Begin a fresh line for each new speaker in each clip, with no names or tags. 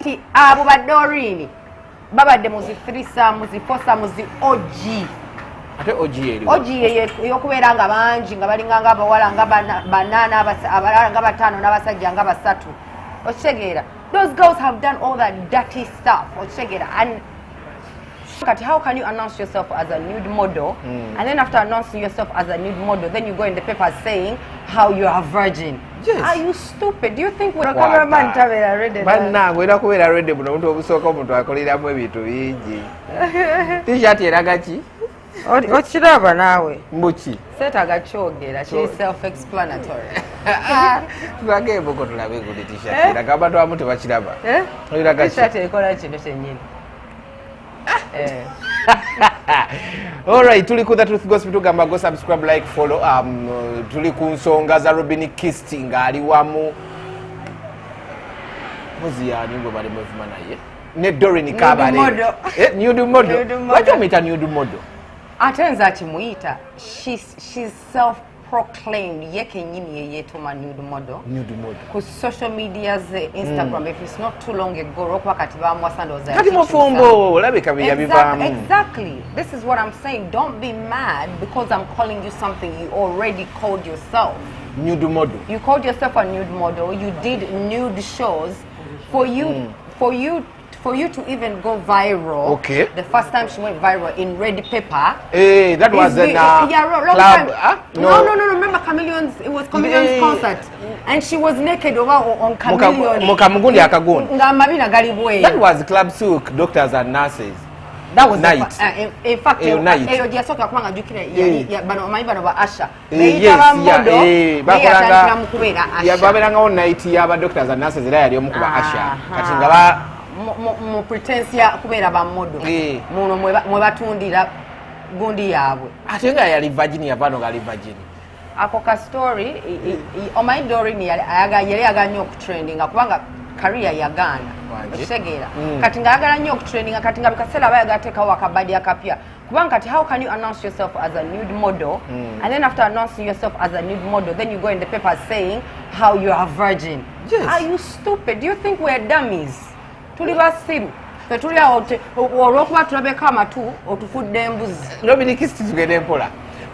Kati abo ba Doreen babadde muzi 3 muzi 4 muzi OG.
Ate OG eri.
OG yokubeera nga bangi nga balinga nga abawala nga banana abalala nga batano n'abasajja nga basatu. Ochegeera. Those girls have done all that dirty stuff. Ochegeera. And how can you announce yourself as a nude model, and then after announcing yourself as a nude model, then you go in the paper saying how you are a virgin?
Yes.
Are you stupid? Do you think we're a cameraman tabera ready?
Banna gwera kubeera ready buno omuntu obusooka omuntu akoleramu ebintu bingi. T-shirt eraga ki?
Okiraba naawe.
Mbuki.
Seetaaga kyogera, kiri self-explanatory.
Tulage eboko tulabe ku t-shirt eraga abantu abamu tebakiraba. Eraga ki?
T-shirt ekola kino kyennyini.
Alright, tuli ku The Truth Gospel tugamba go subscribe, like, follow. Tuli ku nsonga za Robin Kisti ng'ali wamu. Muzi yani gwe bali mwefuma naye. Ne Doreen Kabarebe. Nude model. What you mean a nude model?
Atenza kimuyita. She's self-proclaimed yekenyini yeyetuma nude model.
Nude model.
Ku social medias, Instagram, if it's not too long ago, rokwa kati bamwasandoza.
Kati mufumbo, labeka bivamu.
Exactly. This is what I'm saying. Don't be mad because I'm calling you something you already called yourself.
Nude model.
You called yourself a nude model. You did nude shows. For you to even go viral.
Okay.
The first time she went viral in Red Pepper.
Hey, that was in club.
No. Remember Chameleons? It was Chameleons concert, and she was naked over on Chameleon.
That was Club Souk, doctors and nurses.
That was
night.
In fact,
night. Doctors and nurses
mu pretense ya kubeera ba modo muno mwe batundira gundi yaabwe
ate nga yali Virginia vano gali Virginia
ako ka story omanyi Doreen yali agala nnyo okutrendinga kubanga career yagaana okitegeera kati nga agala nnyo okutrendinga kati nga bikaseera bayaga teekawo akabadi akapya kubanga kati how can you announce yourself as a nude model and then after announcing yourself as a nude model then you go in the paper saying how you are a virgin?
Yes.
Are you stupid? Do you think we're dummies? Tuli basiru petuli awote olwokuba tulabeka amatu otufudde embuzi.
Robin Kisti tugende mpola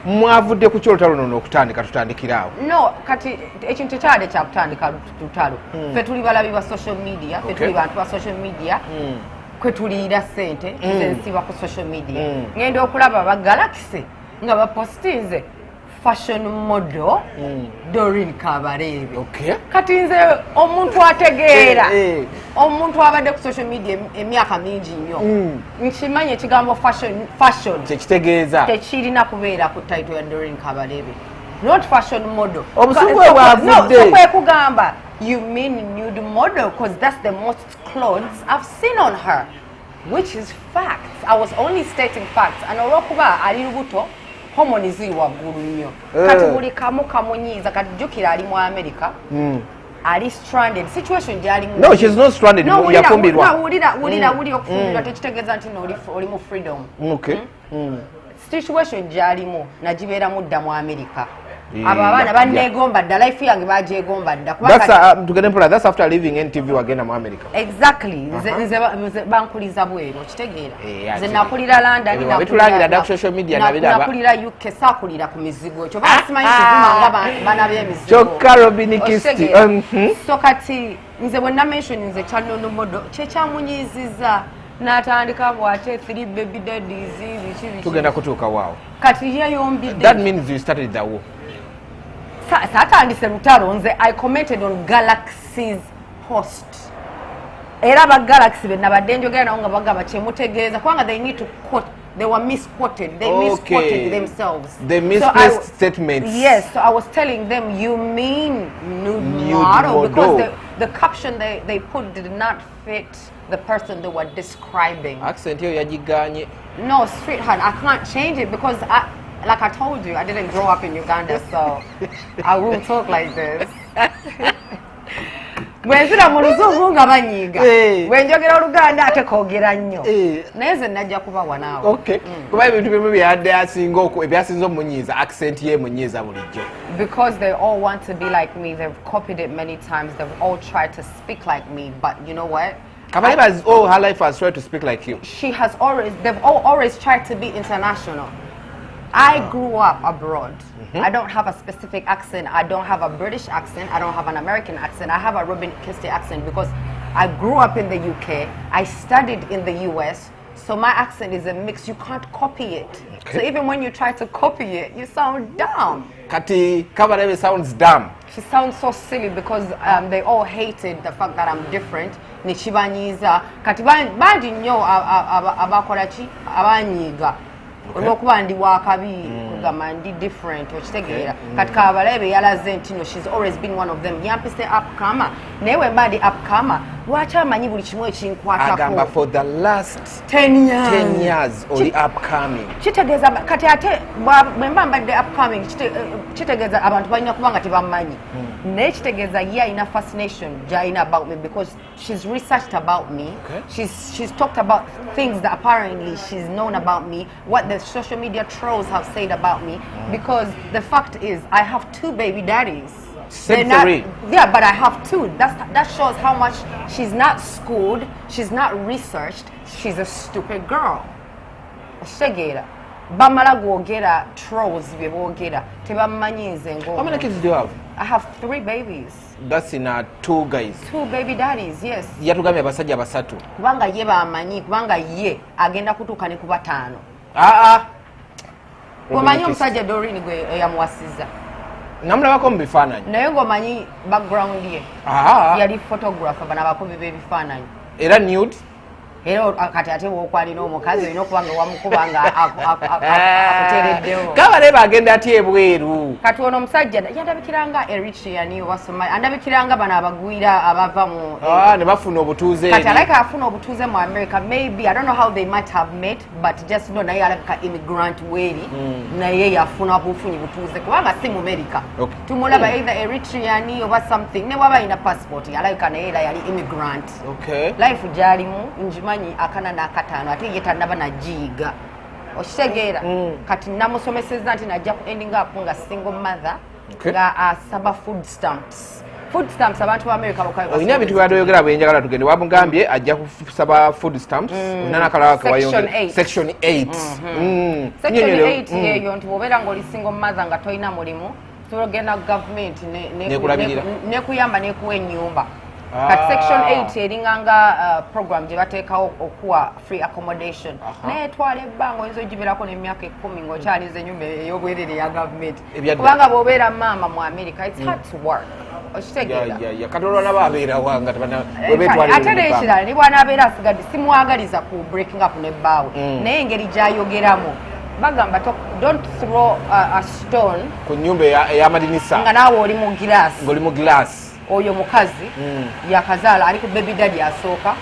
mwavudde ku kyolutalo nono okutandika tutandikiraawo.
No kati ekintu kyade kya kutandika tutalo fe tuli balabi ba social media fe tuli bantu ba social media kwe tuliira sente nsiba ku social media ngenda okulaba ba Galaxy nga bapostinze fashion model Doreen Kabarebe.
Okay.
Kati nze omuntu ategeera omuntu abadde ku social media emyaka mingi nnyo nkimanye ekigambo fashion
tekitegeeza
tekirina kubeera ku title ya Doreen Kabarebe, not fashion model.
Obusungu bwavudde
no kugamba you mean nude model because that's the most clothes I've seen on her, which is facts. I was only stating facts. And olwokuba ali lubuto hormones waggulu nnyo kati buli kamu kamunyiiza kati jjukira ali mu America ali stranded situation gyali mu.
No, she's not stranded. Yafumbirwa.
Wulira okufumbirwa tekitegeeza nti oli mu freedom.
Okay.
Situation gyalimu nagibeera mudda mu America. Abo abaana banneegomba dda life yange bagyegomba dda.
That's after leaving NTV wagenda mu America.
Exactly. Nze bankuliza bweru okitegeera. Nze nakulira London
nakulagira dda ku social media nabiraba.
Nakulira UK saakulira ku mizigo ekyo basimanyi kuvuma nga bana b'emizigo.
Kyokka Robin Kisti.
So kati nze bwe namention nze kyanono modo kyekyamunyiiziza n'atandika bw'ate 3 baby daddies biki
tugenda kutuuka waawo
kati yeyombidde.
That means you started the war.
Satandise lutalo nze I commented on Galaxy's post. Era ba Galaxy be nabadde njogera nawo nga bagamba kyemutegeeza kubanga they need to quote. They were misquoted. They misquoted themselves.
They misplaced statements.
Yes, so I was telling them, you mean nude model? Because the caption they put did not fit the person they were describing.
Accent yo yajiganye.
No, sweetheart, I can't change it because like I told you, I didn't grow up in Uganda, so I won't talk like this. Bwenzira mu luzungu nga banyiga bwenjogera Oluganda ate koogera nnyo naye nze najja kubawa naawe.
Okay. Kuba ebintu bimu byadde asinga ebyasinza omunyiiza accent ye munyiiza bulijjo.
Because they all want to be like me. They've copied it many times. They've all tried to speak like me. But you know what?
Kabarebe has all her life has tried to speak like you.
They've all always tried to be international. I grew up abroad. I don't have a specific accent. I don't have a British accent. I don't have an American accent. I have a Robin Kisti accent because I grew up in the UK. I studied in the US. So my accent is a mix. You can't copy it. Okay. So even when you try to copy it, you sound dumb.
Kati Kabarebe sounds dumb.
She sounds so silly because they all hated the fact that I'm different. Nichibanyiza. Kati bandi nnyo abakola ki abanyiga. Olwokuba ndi wakabi kugamba ndi different okitegeera kati Kabarebe yalaze nti no, she's always been one of them. Yampise upcomer naye wemba ndi upcomer lwaki amanyi buli kimu ekinkwatako
agamba for the last
10
years oli upcoming
kitegeeza kati ate bwemba mbadde upcoming kitegeeza abantu balina kubanga tebamanyi naye kitegeeza ye alina fascination gyalina about me because she's researched about me. She's talked about things that apparently she's known about me, what the social media trolls have said about me, because the fact is I have 2 baby daddies. Yeah, but I have 2. That shows how much she's not schooled, she's not researched, she's a stupid girl. Shegera. Bamala gwogera trolls byebogera tebamanyize ngo.
How many kids do you have?
I have 3 babies.
That's in 2 guys.
2 baby daddies, yes.
Yatugambye abasajja basatu.
Kubanga ye bamanyi, kubanga ye agenda kutuuka ne ku 5. Omanyi omusajja Doreen gwe yamuwasiza.
Namulabako mu bifaananyi.
Naye ng'omanyi background ye. Yali photographer bana bakubi b'ebifaananyi.
Era nude.
Era kati ate bw'okwalina omukazi olina okuba nga wamukubanga akuteereddewo.
Kabarebe agenda atya ebweru.
Kati ono omusajja yandabikiranga Eritrean oba Somalia, andabikiranga bano abagwira abava mu
ne bafuna obutuuze
kati alabika afuna obutuuze mu America. Maybe I don't know how they might have met, but just know naye alabika immigrant weeri naye yafuna bufunyi butuuze kubanga si mu America. Tumulaba either Eritrean oba something ne bwaba alina passport alabika naye era yali immigrant. Life gyalimu njimanyi akana n'akataano ate ye tannaba nagiyiga okitegeera. Kati namusomesezza nti najja ku ending up nga single mother nga asaba food stamps. Abantu ba America bakwayo
olina ebintu byadoyogera bwenjagala tugende wamugambye ajja kusaba food stamps olina n'akalala kewayongera section 8.
Section 8 yeyo nti bw'obeera ng'oli single mother nga tolina mulimu togenda government nekuyamba nekuwa ennyumba. Kati section 8 eringanga program gye bateekawo okuwa free accommodation. Naye twala ebbanga oyinza ogibeerako n'emyaka 10 ng'okyaliza ennyumba ey'obwerere ya gavumenti. Kubanga bw'obeera maama mu America, it's hard to work. Okitegeera.
Kati olwana baabeerawo nga
ate n'ekirala ne bw'anaabeera asigadde simwagaliza ku breaking up ne bbaawe. Naye engeri gy'ayogeramu bagamba don't throw a stone
ku nnyumba ey'amadinisa
nga naawe oli mu glass.
ng'oli mu glass.
Oyo mukazi yakazaala ali ku baby daddy asooka.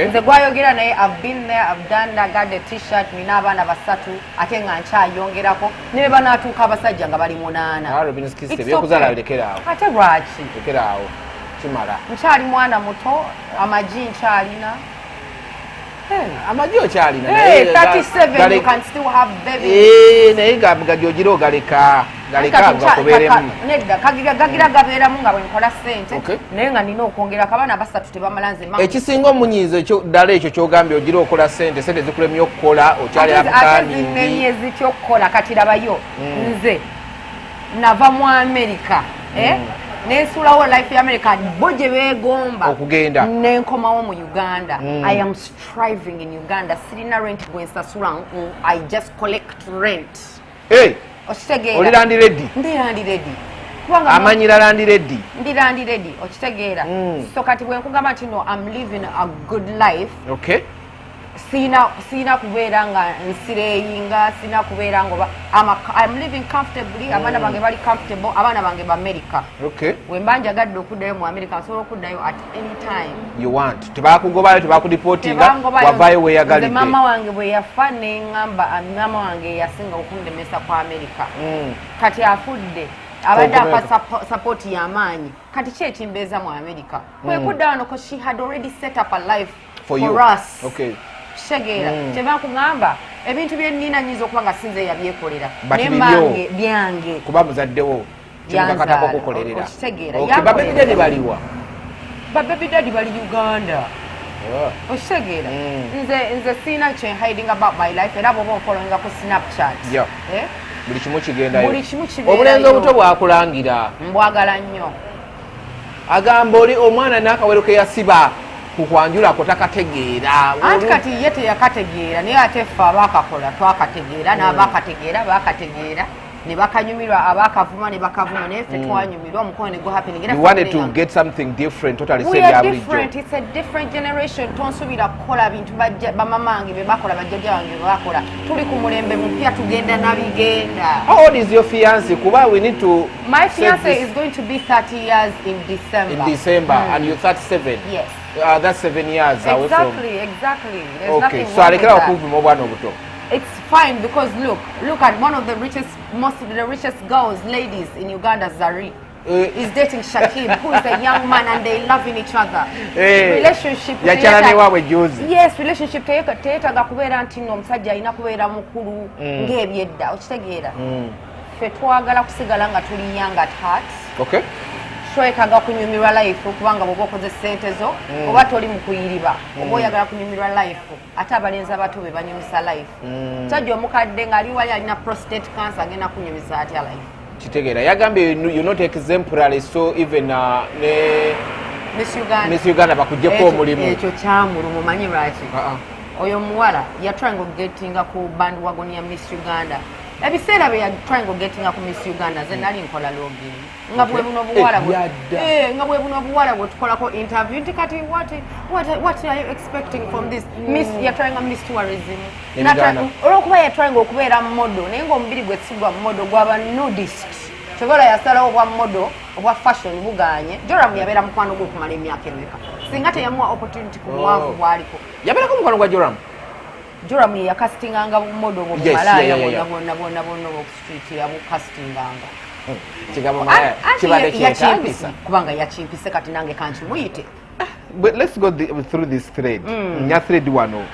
Nze gwayogera naye I've been there, I've done that, got the t-shirt, nina abaana 3 ate nga nkyayongerako ne banaatuuka abasajja nga bali 8.
Ebyokuzaala birekeraawo.
Ate lwaki?
Lekeraawo kimala.
Nkyali mwana muto, amagi nkyalina.
Amagi okyalina.
37 you can still have babies.
Naye nga gy'ogira ogaleka.
Nedda gagira gabeeramu nga bwenkola ssente naye nga nina okwongerako abaana 3 tebamala nze
ekisinga omunyiizo ddala ekyo kyogambye ogira okola ssente zikulemye okukola okyali
abukaani ezitya okukola kati rabayo nze nava mu America nensuulawo life ya America bo gye beegomba
okugenda
nenkomawo mu Uganda. I am striving in Uganda. Sirina rent gwe nsasula, I just collect rent. Okitegeera.
Oli landi ready?
Ndi landi ready.
Amanyira landi ready?
Ndi landi ready. Okitegeera. So kati bwe nkugamba nti no, I'm living a good life. Sina kubeera nga nsireyinga, sina kubeera ngoba I'm living comfortably. Abaana bange bali comfortable, abaana bange ba America. Wemba njagadde okuddayo mu America, nsobola okuddayo at any time
you want. Tebakugobayo, tebakudipotinga, wavaayo weeyagalidde.
Maama wange bwe yafa neŋŋamba maama wange yasinga okundemesa kwa America. Kati afudde abadde apa support y'amaanyi. Kati ki ekimbeeza mu America? Bwe kudda wano because she had already set up a life for us. Kitegeera. Kyebakugamba ebintu bye nnina nnyinza okuba nga sinze yabyekolera naye mmange byange
kuba muzaddewo kyemukakatako okukolerera.
Okitegeera.
Babebi daddy baliwa?
Babebi daddy bali Uganda. Oshegera. Nze sina kye hiding about my life era bwoba following ku Snapchat.
Buli kimu kigendayo.
Buli kimu kibeerayo.
Obulenzi obuto bwakulangira.
Mbwagala nnyo.
Agamba oli omwana n'akawero ke yasiba ku kwanjula ako takategeera.
Anti kati ye teyakategeera naye ate ffe abaakakola twakategeera n'abaakategeera baakategeera ne bakanyumirwa abaakavuma ne bakavuma naye ffe twanyumirwa omukono ne gwo happening.
You wanted to get something different, totally
we are different. It's a different generation. Tonsuubira kukola bintu bamamange be bakola bajjajja bange be bakola. Tuli ku mulembe mupya tugenda nabigenda.
How old is your fiancé? Kuba we need to.
My fiancé is going to be 30 years in December.
In December, and you're 37.
Yes.
That's 7 years away from.
Exactly. There's
okay,
nothing
so alekera okuvuma obwana obuto.
It's fine because look at one of the richest girls, ladies in Uganda, Zari. Is dating Shakib, who is a young man, and they loving each other. Relationship. Yes, relationship. Teetaga kubeera nti omusajja alina kubeera mukulu ng'ebyedda okitegeera. Ffe twagala kusigala nga tuli young at heart.
Okay. Twetaaga
kunyumirwa life kubanga bw'oba okoze ssente zo oba toli mu kuyiriba oba oyagala kunyumirwa life ate abalenzi abato be banyumisa life. Musajja omukadde ng'ali wali alina prostate cancer agenda kunyumisa atya life.
Kitegeera yagambye you're not exemplary, so even ne Miss Uganda bakuggyeko omulimu.
Ekyo kyamuluma omanyi lwaki? Oyo muwala yatrying gettinga ku bandwagon ya Miss Uganda. Ebiseera bye yatrying gettinga ku Miss Uganda ze nali nkola login. Nga bwe buno buwala bwe tukolako interview nti kati what are you expecting from this Miss yatrying Miss tourism. Olwokuba yatrying okubeera modo naye ng'omubiri gwe sigwa modo gwaba nudist. Kyobola yasalawo obwa modo obwa fashion buganye. Joram yabeera mukwano gwe okumala emyaka emeka. Singa teyamuwa opportunity ku buwanvu bwaliko.
Yabeerako mukwano gwa Joram?
Joram ye yakasitinganga modo mu Malaaya bonna obu street yabu castinganga. Kubanga yakimpise kati nange kankimuyite.
But let's go through this thread. Thread wano.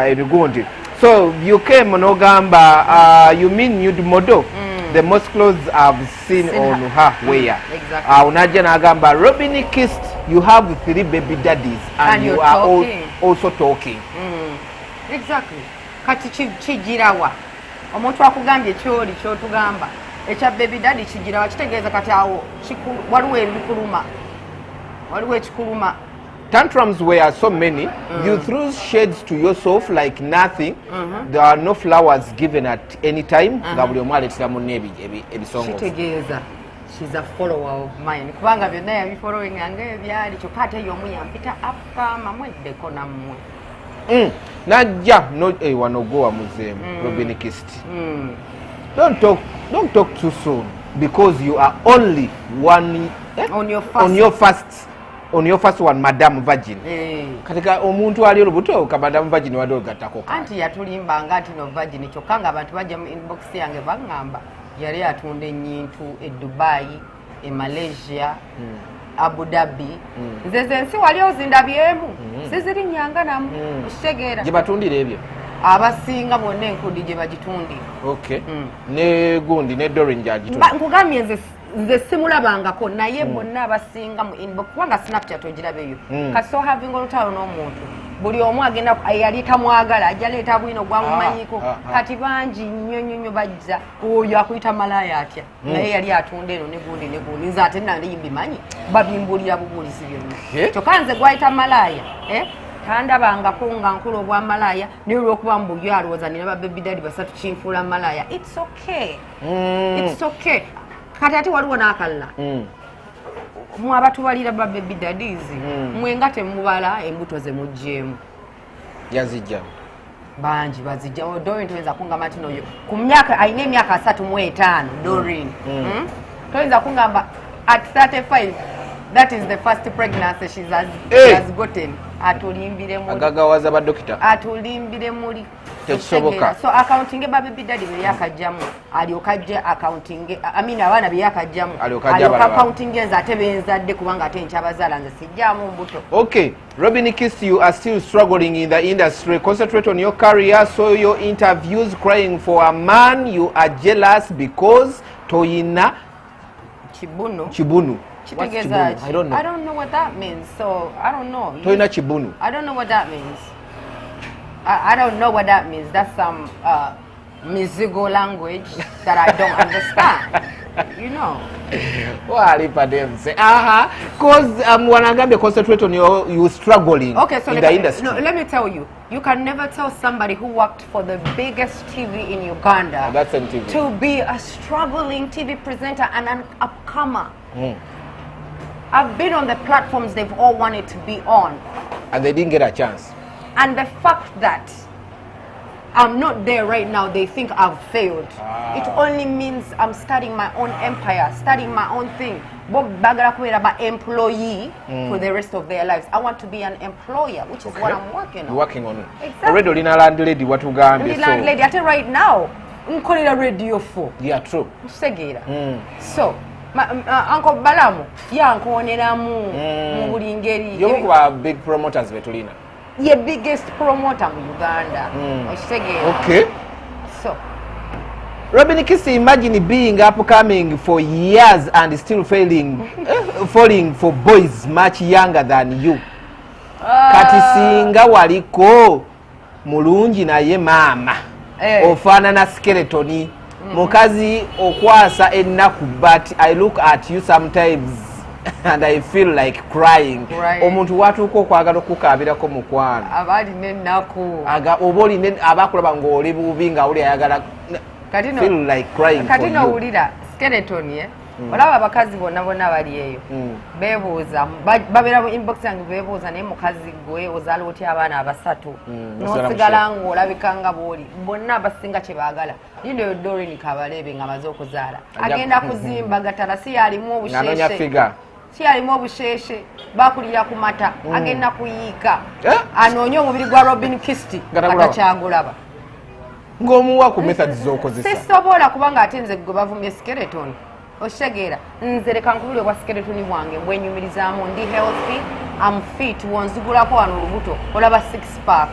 Ebigundi. So you came n'ogamba you mean nude model? The most clothes I've seen on her where?
Exactly.
Unajja n'agamba Robin Kist, you have 3 baby daddies and you are also talking.
Exactly. Kati kijirawa. Omuntu akugambye kyoli kyotugamba. Echa baby daddy kijirawa kitegeeza kati awo waliwo ebikuluma. Waliwo ekikuluma.
Tantrums were so many. You threw shades to yourself like nothing. There are no flowers given at any time.
Kitegeeza. She's a follower of mine. Kubanga byonna yabifollowing yange byali kyokka ate y'omu yampita apama mweddeko nammwe.
Najja no wano gowa muzeemu Robin Kist. Don't talk too soon because you are only one on your first one, Madam Virgin. Katika omuntu ali olubuto ka Madam Virgin wado gatako.
Anti yatulimbanga ati no Virgin kyokanga abantu bajja mu inbox yange bangamba yali atunda ennyintu e Dubai, e Malaysia, Abu Dhabi. Nze nsi wali ozindabyemu. Siziri nyanga namu. Okitegeera.
Gye batundira ebyo.
Abasinga bonna enkudi gye bagitundira.
Okay. Ne gundi ne Doreen gyagitunda.
Nkugambye nze simulabangako naye bonna abasinga mu inbox kubanga Snapchat ogirabeyo. Kaso having olutalo n'omuntu. Buli omu agenda yali tamwagala ajja leeta bwino gwamumanyiko kati bangi nnyo bajja oyo akuyita Malaaya atya naye yali atunda eno ne gundi nze ate nali mbimanyi babimbulira bubulizi byonna kyokka nze gwayita Malaaya tandabangako nga nkulu obwa Malaaya naye olw'okuba mbulyo alowooza nina babebi dadi basatu kinfuula Malaaya. It's okay kati ate waliwo n'akalala mwabatubalira ba baby daddies mwenga temubala embuto ze mujjemu
yazijja
banji bazijja Doreen toyinza kungamba nti noyo ku myaka ayina emyaka 35 Doreen toyinza kungamba at 35 that is the first pregnancy she has gotten. Atulimbire muri
agagawaza ba doctor
atulimbire muri
tekisoboka.
So accounting e baby daddy be yakajjamu aliyokajja accounting abaana be yakajjamu aliyokajja accounting enza tebenzadde kubanga ate nkyabazala nze sijjamu mbuto.
Okay, Robin Kist, you are still struggling in the industry. Concentrate on your career. So your interviews crying for a man, you are jealous because toyina
Chibunu
What's chibunu? I don't know.
I don't know what that means, so I don't know.
Toina chibunu.
I don't know what that means. I don't know what that means. That's some Mizigo language that I don't understand. You know.
Because wanagambye concentrate on you struggling in the industry.
No, let me tell you. You can never tell somebody who worked for the biggest TV in Uganda
that's TV.
To be a struggling TV presenter and an upcomer. I've been on the platforms they've all wanted to be on.
And they didn't get a chance.
And the fact that I'm not there right now, they think I've failed. It only means I'm starting my own empire, starting my own thing. Employee for the rest of their lives. I want to be an employer, which is what I'm working on.
You're working on it.
Exactly.
Already landlady, what you got?
Landlady, I tell you right now, I'm calling a radio for.
Yeah, true.
So, Uncle Balamu, yeah, Uncle Oneramu, Mubulingeri.
You're big promoters, Vetulina.
Your biggest promoter in Uganda.
Okay.
So,
Robin Kisti, imagine being upcoming for years and still falling for boys much younger than you. Kati singa waliko mulungi naye mama ofaanana skeletoni mukazi okwasa ennaku, but I look at you sometimes and I feel like crying. Omuntu watuuka okwagala okukaabirako mukwano
abali n'ennaku
oba olina abakulaba ng'oli bubi nga oli ayagala feel like crying for you.
Kati n'owulira skeleton olaba abakazi bonna bali eyo beebuuza babeera mu inbox yange beebuuza naye mukazi gwe ozaala otya abaana abasatu n'osigala ng'olabika nga bw'oli bonna abasinga kye baagala yino Doreen Kabarebe nga amaze okuzaala agenda kuzimba gatala si yalimu obusheshe bakulira ku mata agenda kuyiika anoonye omubiri gwa Robin Kisti atakyagulaba
ng'omuwa ku methods z'okozesa
sisobola kubanga ate nze gwe bavumye skeleton oshegeera nze leka nkubule bwa skeleton bwange bwenyumirizaamu ndi healthy am fit wonzigulako wano olubuto olaba 6-pack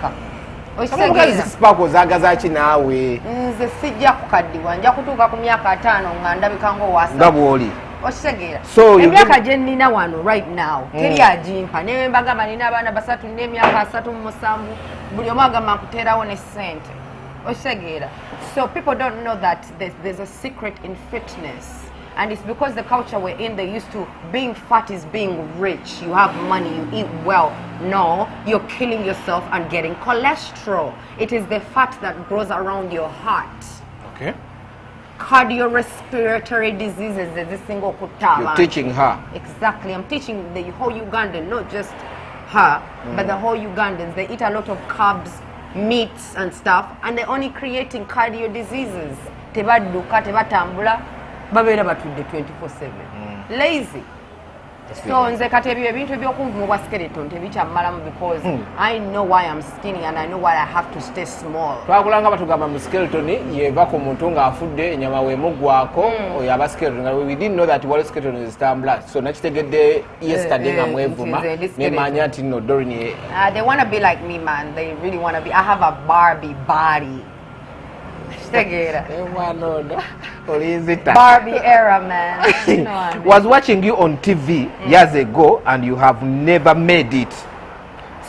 six-pack ozaagaza ki naawe
nze sijja kukaddiwa nja kutuuka ku myaka 5 nga ndabika ng'owasa
nga bw'oli
oshegeera emyaka gye nnina wano right now teri agimpa newe mbagamba nina abaana 3 nina emyaka 37 buli omu agamba nkuteerawo ne ssente oshegeera. So people don't know that there's a secret in fitness. And it's because the culture we're in, they're used to being fat is being rich. You have money, you eat well. No, you're killing yourself and getting cholesterol. It is the fat that grows around your heart.
Okay.
Cardiorespiratory diseases.
You're teaching her.
Exactly. I'm teaching the whole Ugandan, not just her, but the whole Ugandans. They eat a lot of carbs, meats and stuff, and they're only creating cardio diseases. Tebaduka, tebatambula. Babeera batudde 24/7 lazy. So nze kati ebyo ebintu ebyokunvuma bwa skeleton tebikyamalamu because I know why I'm skinny and I know why I have to stay small.
Twakulanga batugamba mu skeleton yeva ku muntu ng'afudde ennyama weemugwako oyo aba skeleton. We didn't know that wali skeleton is tambula. So nakitegedde yesterday nga mwevuma nemanya nti no Doreen.
They want to be like me, man. They really want to be. I have a Barbie body. Barbie era, man. You know what I mean?
Was watching you on TV years ago and you have never made it.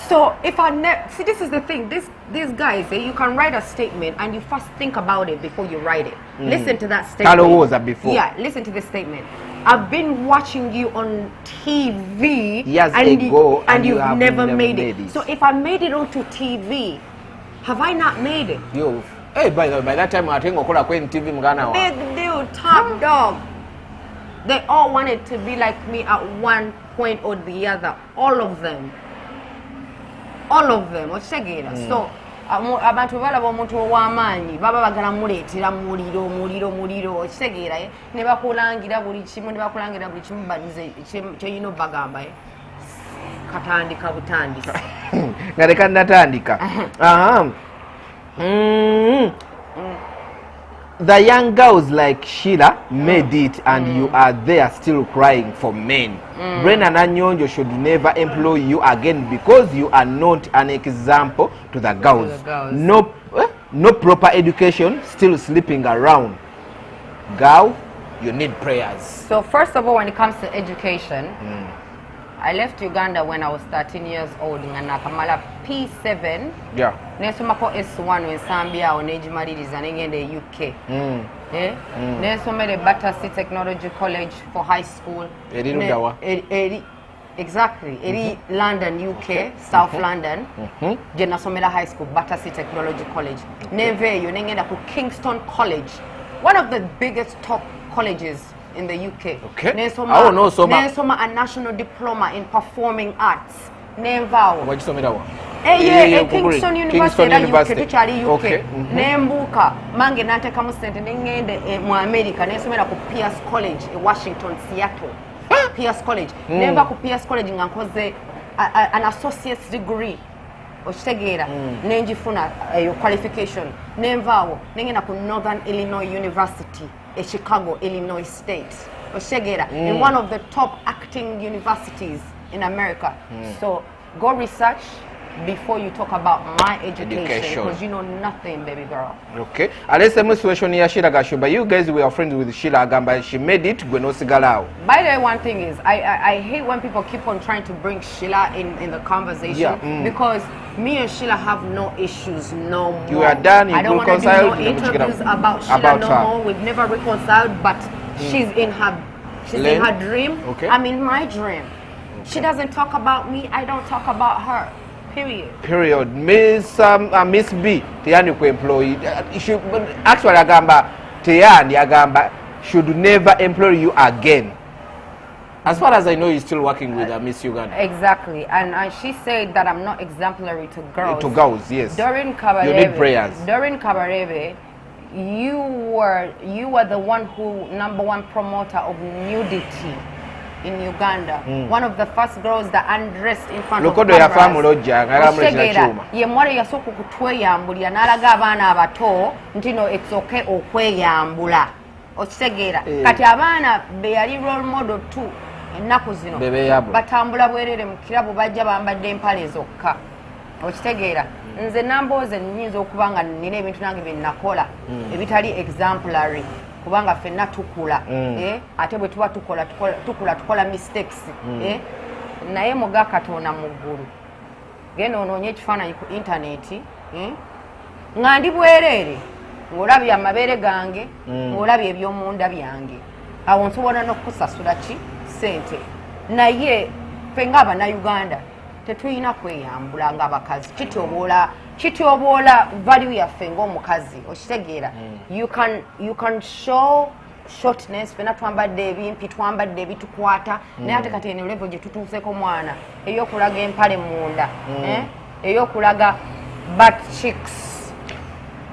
So if I see, this is the thing. These guys, you can write a statement and you first think about it before you write it. Listen to that statement.
Before.
Yeah, listen to this statement. I've been watching you on TV
years ago
and you've never made it. So if I made it onto TV, have I not made it?
Hey, by that time, I think Okola Queen TV Mgana.
Big deal, top dog. They all wanted to be like me at one point or the other. All of them. Oshegeera. So, abantu balaba omuntu ow'amaanyi baba bagala muleetera muliro oshegeera ne bakulangira buli kimu banze kyeyina obagamba katandika butandisi
nga leka natandika. The young girls like Sheila made it and you are there still crying for men. Malaaya Nyoo should never employ you again because you are not an example to the girls. No proper education, still sleeping around. Girl, you need prayers.
So first of all, when it comes to education, I left Uganda when I was 13 years old and nakamala P7.
Yeah.
Nesomako S1 when Zambia or nejimaliriza nengende UK. Nesomere Battersea Technology College for high school. Exactly. Eri London, UK, South London. Je nasomera high school, Battersea Technology College. Neveyo nengenda ku Kingston College. One of the biggest top colleges in the UK.
Okay.
Nesoma a national diploma in performing arts. Nenvawo. Kingston University tukyali UK. Nembuka mange nateka mu sente nengende mu America nesomera ku Pierce College in Washington, Seattle. Pierce College. Nemba ku Pierce College nga nkoze an associate's degree. Oshtegera nenjifuna your qualification. Nenvawo nengenda ku Northern Illinois University. Chicago, Illinois State. Oshegera in one of the top acting universities in America. So go research before you talk about my education because you know nothing, baby girl.
Okay. Alese mu situation ya Sheila Gashuba. You guys were friends with Sheila Gamba. She made it gwe no sigalao.
By the way, one thing is I hate when people keep on trying to bring Sheila in the conversation because me and Sheila have no issues no more.
You are done. You
I don't want to do no interviews about Sheila no more. We've never reconciled, but she's in her dream. Okay. I'm in my dream. Okay. She doesn't talk about me. I don't talk about her. Period.
Miss B teyandi ku employee actually agamba teyandi agamba should never employ you again. As far as I know, you're still working with Miss Uganda.
Exactly, and she said that I'm not exemplary to girls.
To girls, yes.
Doreen Kabarebe,
you need prayers.
Doreen Kabarebe, you were the one who #1 promoter of nudity in Uganda. One of the first girls that undressed in front of cameras. Ye mwale yasooka kutweyambulira n'alaga abaana abato nti no it's okay okweyambula. Okitegeera. Kati abaana be yali role model too ennaku zino batambula bwerere mu kirabo bajja bambadde empale zokka. Okitegeera. Nze nambooze nnyinza okuba nga nina ebintu nange bye nakola ebitali exemplary. Kubanga fenna tukula ate bwe tuba tukola mistakes naye muga Katonda mu ggulu genda onoonye ekifaananyi ku intaneti nga ndi bwereere ng'olabye amabeere gange ng'olabye eby'omunda byange awo nsobola n'okusasula ki ssente naye ffe ng'Abannayuganda tetulina kweyambula ng'abakazi kityoboola value yaffe ng'omukazi okitegeera you can show shortness fena twambadde ebimpi twambadde ebitukwata naye ate kati eno level gye tutuuseeko mwana ey'okulaga empale munda ey'okulaga butt cheeks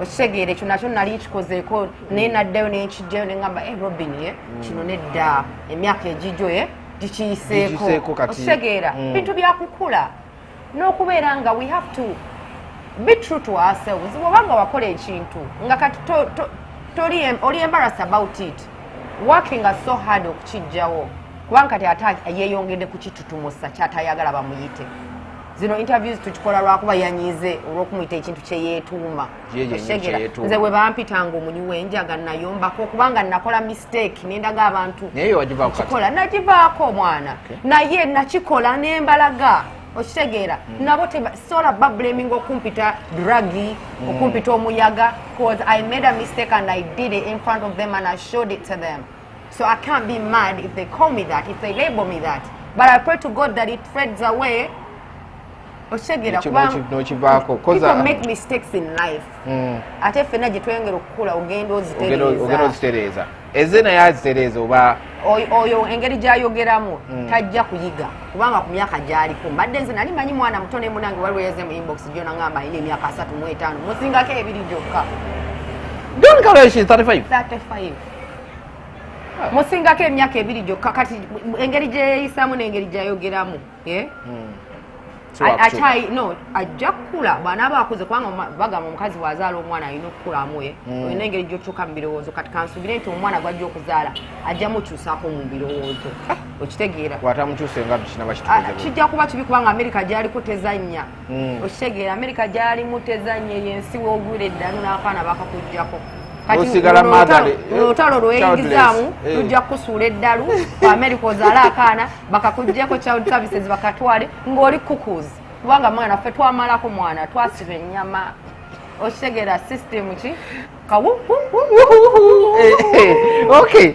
okitegeera ekyo nakyo nali nkikozeeko naye naddayo nenkijjayo neŋŋamba Robin kino nedda emyaka egijjo gikiyiseeko okitegeera bintu byakukula n'okubeera nga we have to be true to ourselves. Wabanga wakola ekintu nga kati oli embarrassed about it. Working us so hard okukijjawo kubanga kati ate yeeyongedde kukitutumusa kyatayagala bamuyite. Zino interviews tukikola lwakuba yanyize olw'okumuyita ekintu kye yeetuuma. Nze bwe bampitanga omunyuwa enjaga nayombako kubanga nakola mistake nendaga abantu kikola nagivaako omwana naye nakikola nembalaga. Okitegeera nabo sola blaming okumpita druggy okumpita omuyaga because I made a mistake and I did it in front of them and I showed it to them. So I can't be mad if they call me that, if they label me that. But I pray to God that it fades away. Okitegeera people make mistakes in life. Ate ffenna gye twengera okukula ogenda
ozitereeza eze naye azitereeza oba
oyo engeri gy'ayogeramu tajja kuyiga kubanga ku myaka gy'aliko mbadde nze nali manyi mwana muto ne munange waliwo yeze mu inbox gyo nangamba alina emyaka 35 musingako ebiri gyokka.
Don't call she 35.
Musingako emyaka ebiri gyokka kati engeri gyeyisaamu n'engeri gy'ayogeramu ajja kukula bw'anaaba akuze kubanga bagamba omukazi bw'azaala omwana alina okukulamu olina engeri gy'otuuka mu birowoozo kati kansubire nti omwana gw'ajja okuzaala ajja mukyusaako mu birowoozo okitegeera kijja kuba kibi kubanga Amerika gy'aliko tezannya okitegeera Amerika gy'alimu tezannya yensi woogwira eddanu n'akaana bakakuggyako
osigala mother
olutalo lweyingizaamu lujja kusuula eddalu America ozaala akaana bakakuggyako child services bakatwale ng'oli kukuzi kubanga mwana ffe twamalako mwana twasiba ennyama okitegera system ki
okay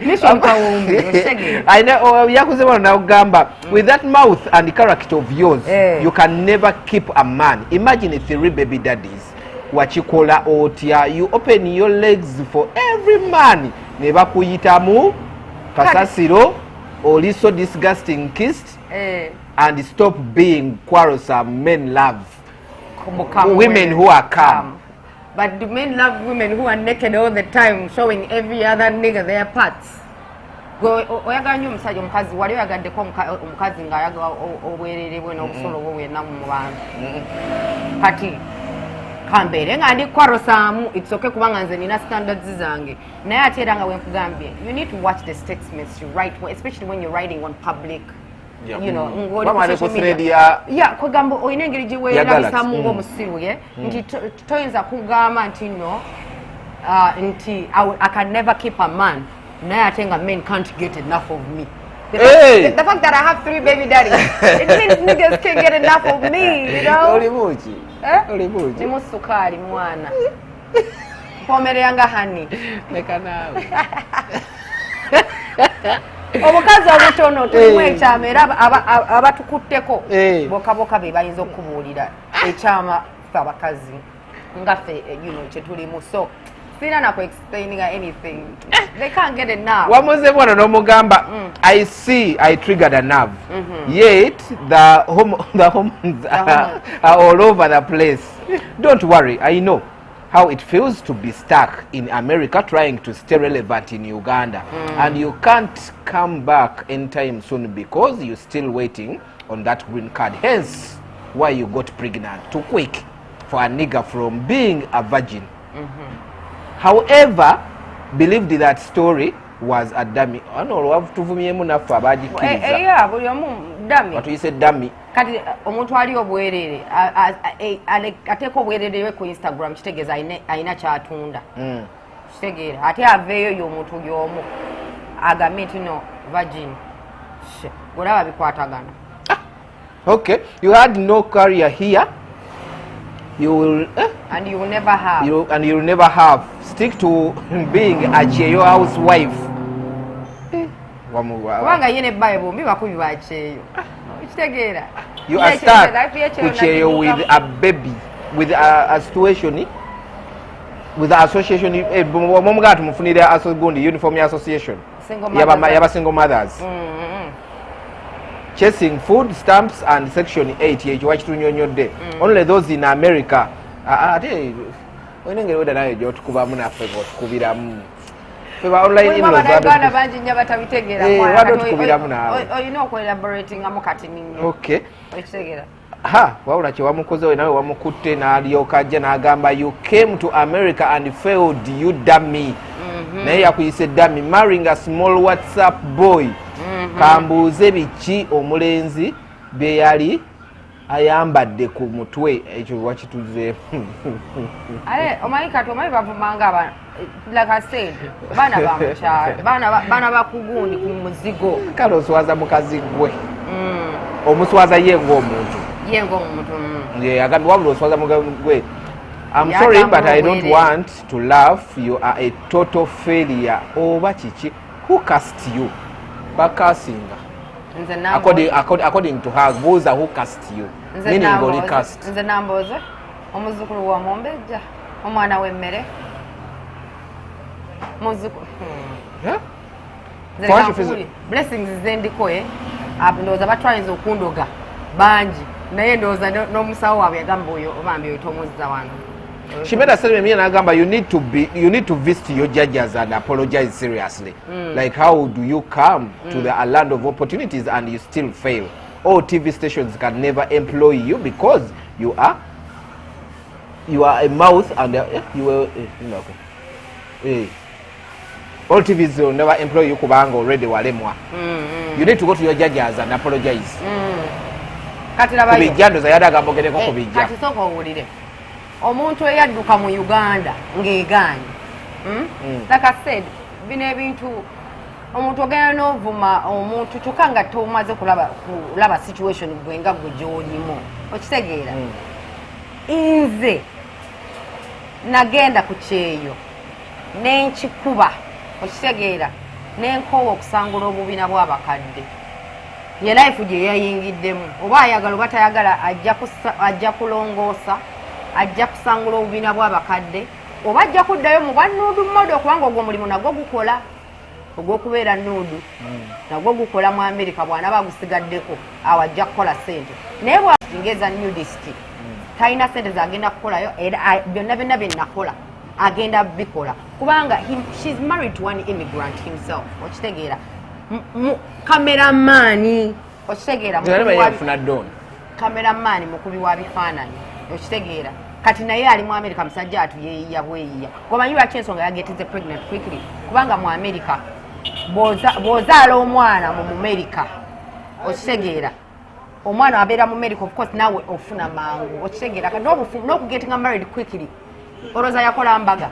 I know yakuze bano nakugamba with that mouth and character of yours you can never keep a man. Imagine 3 baby daddies wachikola otya, you open your legs for every man ne bakuyitamu kasasiro oli so disgusting kissed and stop being quarrelsome. Men love women who are calm.
But the men love women who are naked all the time, showing every other nigga their parts. Go oyagala nnyo omusajja omukazi wali oyagaddeko omukazi ng'ayagala obwerere bwe n'obusolo bwe bwenna mu bantu kati kambeere nga ndi quarrelsome it's okay kubanga nze nina standards zange naye ate era nga wenkugambye you need to watch the statements you write especially when you're writing on public. You know, kwegamba olina engeri gye weerabisamu ng'omusiru nti toyinza kugamba nti no nti I can never keep a man naye ate nga men can't get enough of me. The fact that I have 3 baby daddies it means niggas can't get enough of me, you know.
Oli muki
ni musukali mwana pomere nga hani
leka nawe
omukazi omutono tulimu ekyama era abatukutteko bokaboka be bayinza okubuulira ekyama fe abakazi nga ffe kyetulimu so sina na explaining anything. They can't get enough.
Wamuze bwana n'omugamba I see I triggered a nerve. Yet the hormones are all over the place. Don't worry, I know how it feels to be stuck in America trying to stay relevant in Uganda. And you can't come back anytime soon because you're still waiting on that green card. Hence why you got pregnant too quick for a nigger from being a virgin. However, believed that story was a dummy. I know love tuvumyemu naffe abagikiriza.
Buli omu dummy.
Watuyise dummy.
Kati omuntu ali obwerere ateeko obwerere we ku Instagram kitegeeza ayina kyatunda. Kitegeera ate aveeyo y'omuntu y'omu agambe nti no virgin. Olaba bikwatagana.
Okay, you had no career here. You will
and you will never have.
You will never have. Stick to being a cheyo housewife.
Wanga yene Bible mbi bakubibwa cheyo. Kitegeera.
You are stuck cheyo with a baby, with a situation, with the association. Momugatu mufunire asogundi uniform association. Yaba single mothers. Chasing food stamps and section 8 yekiwa kitunyonyodde. Only those in America. Ate onengere weda nayo gyotukubamu naffe botukubiramu. Feba online ino
zabana banji nya batabitegeera
mwana. Wadotukubiramu nawe.
Oyina okulaborating amukati ninyo.
Okay.
Okitegeera.
Wabula kye wamukoze we nawe wamukutte n'alyoka ajja n'agamba you came to America and failed, you dummy. Naye yakuyise dummy, marrying a small WhatsApp boy. Kambuuze biki omulenzi bye yali ayambadde ku mutwe ekyo wakituze.
Omanyi kati omanyi bavumanga like I said baana bamukyala baana bakugundi ku muzigo.
Kale oswaza mukazi gwe omuswaza ye ng'omuntu. Agambye wabula oswaza mukazi gwe. I'm sorry but I don't want to laugh. You are a total failure. Oba kiki who cast you? Bakasinga. According to her, Boza who cast you. Meaning only cast.
Nze namboze omuzukulu wa Mombejja omwana w'emmere muzukulu. Blessings zendiko ndowooza batwayinza okundoga bangi naye ndowooza n'omusawo waabwe yagamba oyo obambi oyo tomuzza wano.
She made a statement and Agamba, you need to visit your judges and apologize seriously. Like how do you come to a land of opportunities and you still fail? All TV stations can never employ you because you are a mouth and you are all TVs will never employ you kubanga already walemwa. You need to go to your judges and apologize. Kubijja ndoza yadaga mbogereko kubijja.
Kati soko owulire. Omuntu eyadduka mu Uganda ng'egaanye Like I said, bino ebintu omuntu ogenda n'ovuma omuntu kyokka nga tomaze kulaba situation gwe nga gwe gy'olimu okitegeera. Nze nagenda ku kyeyo n'enkikuba okitegeera n'enkoowa okusangula obubiina bw'abakadde. Ye life gye yayingiddemu oba ayagala oba tayagala ajja kulongoosa ajja kusangula obubiina bw'abakadde oba ajja kuddayo mu bwa nuudu modo kubanga ogwo omulimu nagwo gukola ogw'okubeera nuudu nagwo gukola mu Amerika bw'anaaba gusigaddeko awo ajja kukola ssente naye bw'atingeza nudist talina ssente zagenda kukolayo era byonna byonna bye nakola agenda bikola kubanga she's married to one immigrant himself okitegeera kameramaani okitegeera kameramaani mukubi wa bifaananyi okitegeera kati naye ali mu Amerika musajja atuyeeyiya bweyiya gomanyi lwaki ensonga yagetize pregnant quickly kubanga mu Amerika bw'ozaala omwana mu Amerika okitegeera omwana abeera mu America of course nawe ofuna mangu okitegeera kati n'okugetinga married quickly olowooza yakola mbaga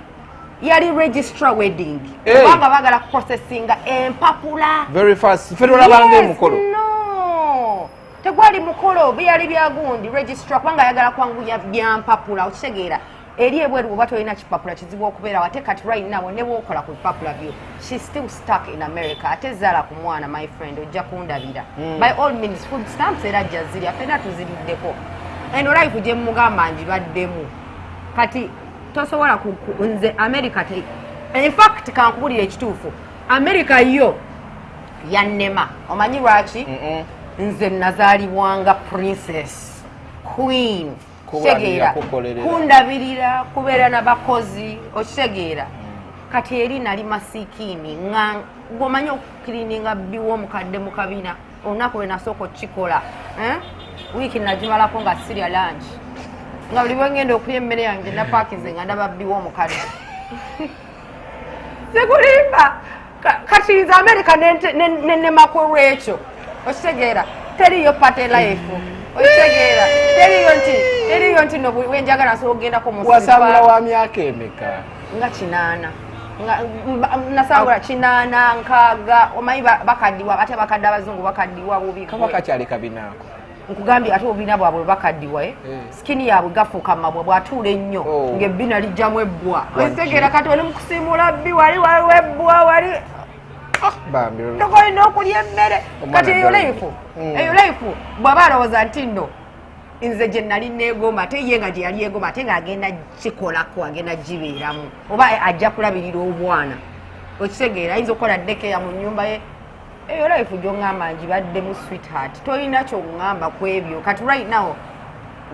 yali registrar wedding kubanga baagala kuprocessinga empapula
very fast ffe tolabanga emukolo
no tegwali mukolo byali byagundi registrar kubanga ayagala kwanguya byampapula okitegeera eri ebweru oba tolina kipapula kizibu okubeera ate kati right now ne bwokola ku bipapula byo she's still stuck in America ate zaala ku mwana my friend ojja kundabira by all means food stamps era ajja ziri afena tuziriddeko eno life gye mugamba njibaddemu kati tosobola nze America te in fact kankubulira ekituufu America yo yannema omanyi lwaki nze nazaalibwanga princess queen okitegeera kundabirira kubeera n'abakozi okitegeera kati eri nali masikiini nga ng'omanyi okukirininga bbiwa omukadde mu kabina olunaku lwe nasooka okukikola wiiki nagimalako nga sirya langi nga buli bwe ngenda okulya emmere yange napaakinze nga ndaba bbiwa omukadde sekulimba kati nze Amerika nenemaku olwekyo okitegeera teriyo pate life okitegeera teriyo nti no wenjagala nsobola okugendako
wasabula wa myaka emeka
nga 8 nasangula 8 nkaaga omanyi bakaddiwa ate bakadde abazungu bakaddiwa bubi
kama kakyali kabinaako
nkugambye ate obubiina bwabwe bakaddiwa sikini yaabwe gafuuka mabwa bw'atuula ennyo ng'ebbina lijjamu ebbwa okitegeera kati oli mukusiimula bbi wali waliwo ebbwa wali tokolina okulya emmere kati eyo life bw'aba alowooza nti nno nze gye nali neegomba ate ye nga gye yali yeegomba ate ng'agenda kikolako agenda gibeeramu oba ajja kulabirira obwana okitegeera ayinza okukola ddekeya mu nnyumba ye eyo life gy'oŋŋamba ngibaddemu sweetheart tolina ky'oŋŋamba ku ebyo kati right now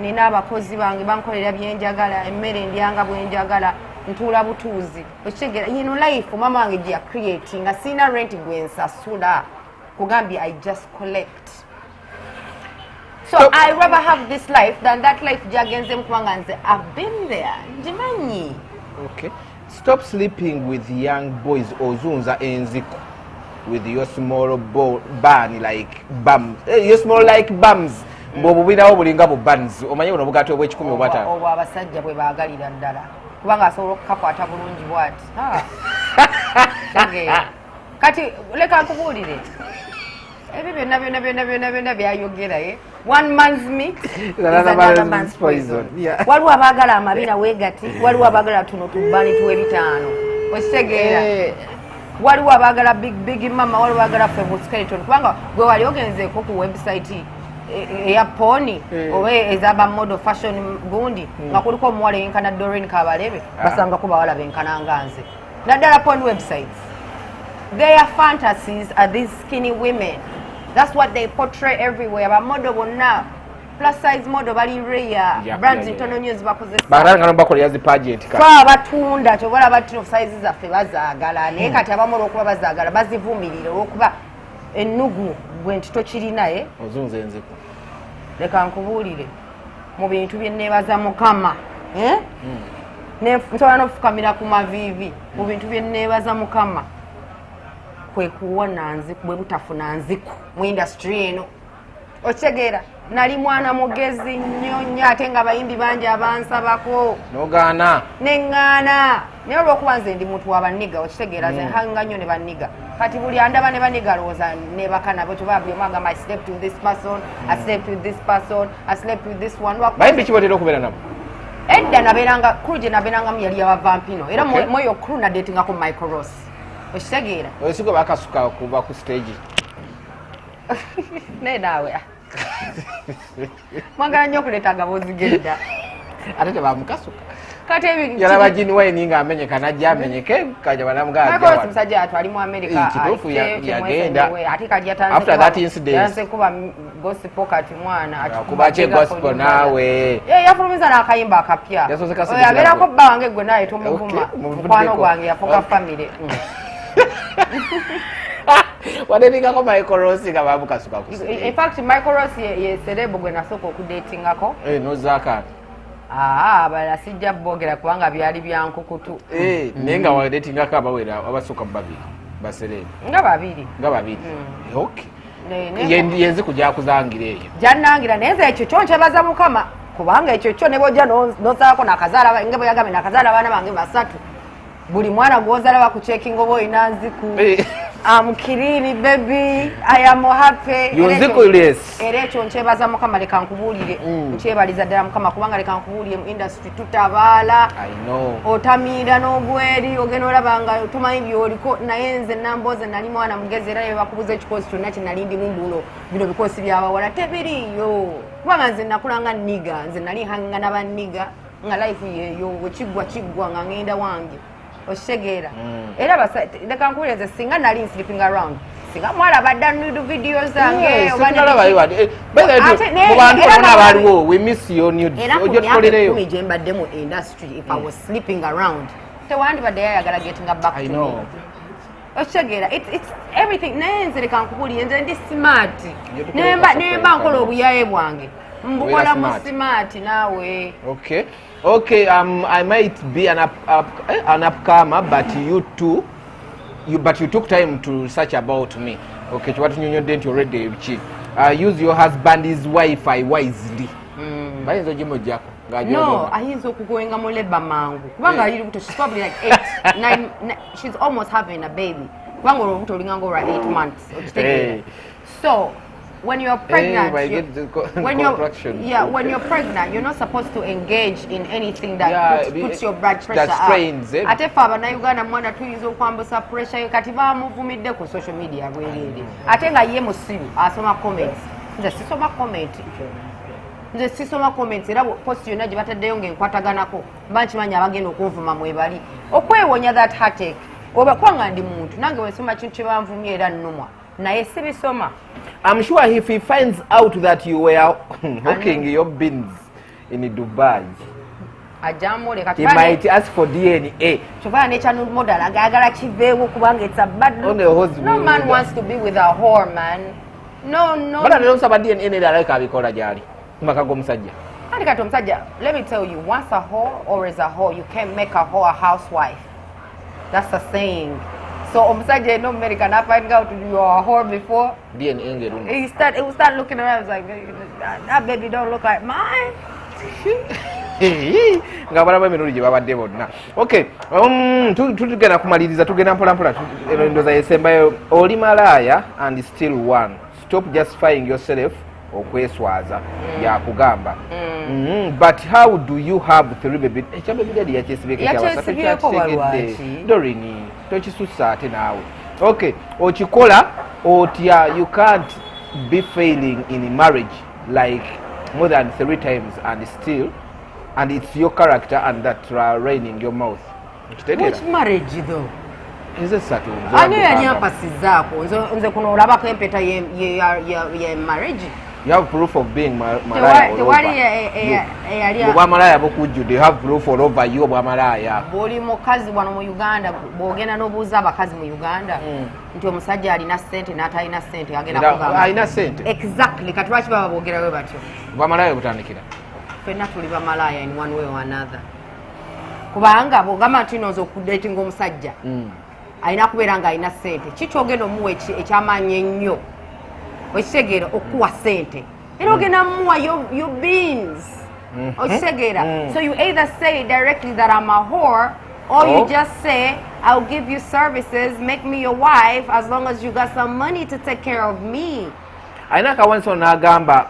nina abakozi bange bankolera byenjagala emmere ndyanga bwenjagala ntuula butuuzi okitegeera yino life mama wange gye yacreate nga siina rent gwe nsasula kugambye I just collect so I rather have this life than that life gyagenzemu kubanga nze I've been there ngimanyi.
Okay, stop sleeping with young boys ozunza enziko with your small bun like bums your small like bums bw'obubinawo bulinga bu buns omanyi buno bugato obw'ekikumi obwataano
obwo abasajja bwe baagalira ddala kubanga asobola okukakwata bulungi bw'ati kati leka nkubuulire ebyo byonna byayogera one man's meat is another man's poison. Waliwo abaagala amabina weegati waliwo abaagala tuno tubbani tuwe bitaano okitegeera waliwo abaagala big mama waliwo abaagala febo skeleton kubanga gwe wali ogenzeeko ku website eya poni oba ezaba model fashion gundi nga kuliko omuwala eyenkana Doreen Kabarebe basangako bawala benkana nga nze naddala poni websites their fantasies are these skinny women. That's what they portray everywhere. Ba model bonna plus size model bali rare brands ntono nnyo zibakozesa
bagala bakolera zi pageant
kati fa batunda kyobola bati of sizes zaffe bazaagala naye kati abamola okuba bazaagala bazivumirira olwokuba ennugu bwe ntito kirina
ozunza enziko
leka nkubuulire mu bintu bye neebaza Mukama nsobola n'ofukamira ku maviivi mu bintu bye neebaza Mukama kwe kuwona nziku bwe butafuna nziku mu industry eno okitegeera nali mwana mugezi nnyo ate nga bayimbi bangi abansabako
nogaana
neŋŋaana naye olwokuba nze ndi muntu wabaniga okitegeera nze hanga nnyo ne baniga kati buli andaba ne baniga alowooza nebaka nabo tobabuli omu agamba I slept with this person, I slept with this person, I slept with this one.
bayimbi kibatera okubeera nabo
edda nabeeranga kulu gye nabeerangamu yali yabavampino era mweyo kulu nadeetingako Michael Ross okitegeera
osigwe bakasuka kuva ku stage
naye naawe mwagala nnyo okuleeta agabozigedda
ate tebamukasuka
kati
yalaba Jini Wayne nga amenyeka najja amenyeke kaja banamugaza
musajja atwali mu America
kituufu yagenda
ate kaja tanze
after that incident
tanze kuba gospel kati mwana
kuba che gospel nawe
yafulumiza n'akayimba akapya yabeerako bba wange gwe naye tomuvuma mukwano gwange yafuka family
wadetingako Michael Ross nga bamukasuka ku
in fact Michael Ross ye celeb gwe nasooka okudatingako
nozaaka
abalala sijja boogera kubanga byali byankukutu
naye nga wadetingako abawera abasooka babiri baserebe
nga babiri
okay yenzi kujja kuzangira eyo
jannangira naye nze ekyo kyo nkyebaza Mukama kubanga ekyo kyo ne bw'ojja n'osalako n'akazaala nga bwe yagambe n'akazaala abaana bange basatu buli mwana gwozaala bakucekinga oba olina nziku I'm clean baby I am happy era ekyo nkyebaza Mukama leka nkubuulire nkyebaliza ddala Mukama kubanga leka nkubuulire mu industry tutabaala otamiira n'ogweri ogenda olaba nga tomanyi byoliko naye nze namboze nali mwana mugezi era yebakubuza ekikozi kyonna kye nali ndimu mbulo bino bikosi by'abawala tebiriyo kubanga nze nakulanga niga nze nali hanga n'abaniga nga life yeyo wekiggwa nga ngenda wange okitegeera era leka nkubuulire singa nali sleeping around singa mwala badda nude videos zange
mubantu bonna baliwo we miss your nude
ojotukolereyo gye mbadde mu industry if I was sleeping around tewandibadde yayagala getting back to me okitegeera it's everything naye nze leka nkubuulire nze ndi smart nemba nkola obuyaye bwange mbukola mu smart naawe
okay I might be an upcomer but you took time to research about me okay chiwatunyonyodde nti already chi use your husband's wifi wisely bayinza ogimojjako
no ayinza okugoyenga mu leba mangu kubanga ali lubuto she's probably like 8 9 she's almost having a baby kubanga olubuto olinganga over 8 months so when you're pregnant, when you're pregnant, you're not supposed to engage in anything that puts your blood pressure
that strains,
up. Ate fa bana Uganda mwana tuyizo kwambusa pressure kati bamuvumidde ku social media bwerere. Ate nga ye musiru asoma comments. Nze sisoma comments era post yonna gye bataddeyo ng'enkwataganako bankimanyi abagenda okunvuma mwebali okwewonya that heartache oba kwanga ndi muntu nange wensoma kintu kye banvumye era nnumwa naye sibisoma.
I'm sure if he finds out that you were hooking your beans in Dubai, he might ask for DNA.
No man wants to be with a whore, man. No.
But I don't have a DNA that I can call a jari.
Let me tell you, once a whore or is a whore, you can't make a whore a housewife. That's a saying. So omusajja in America na find out you are a whore before. He will start looking around like that baby don't look like mine.
Nga baraba emirungi gye babadde bonna. Okay, tugenda kumaliriza tugenda mpolampola endoza yesembayo oli malaaya and still one. Stop justifying yourself okweswaza yakugamba. But how do you have 3 baby? Baby daddy yakyesibeko Doreen tokisusa ate naawe. Okay, okikola otya you can't be failing in marriage like more than 3 times and it's your character and that raining your mouth.
Which marriage though?
Is it satu?
Ani yali ampasizaako nze kuno olabako empeta ye marriage.
You have proof of being Malaaya. Malaaya bokujju, they have proof all over you Malaaya.
Boli mukazi wano mu Uganda, bogenda n'obuuza abakazi mu Uganda. Nti omusajja alina ssente n'atalina ssente agenda kugamba.
Alina ssente.
Exactly. Kati lwaki baba boogerayo batyo?
Malaaya butandikira.
Ffenna tuli Malaaya in one way or another. Kubanga bw'ogamba nti nooza okudatinga omusajja. Alina kubeera nga alina ssente. Ki kyogenda omuwa ekyamaanyi ennyo? Okitegeera okuwa ssente Irogena muwa your beans. So you either say directly that I'm a whore, or you just say, I'll give you services, make me your wife, as long as you got some money to take care of me.
Ainaka once on Agamba,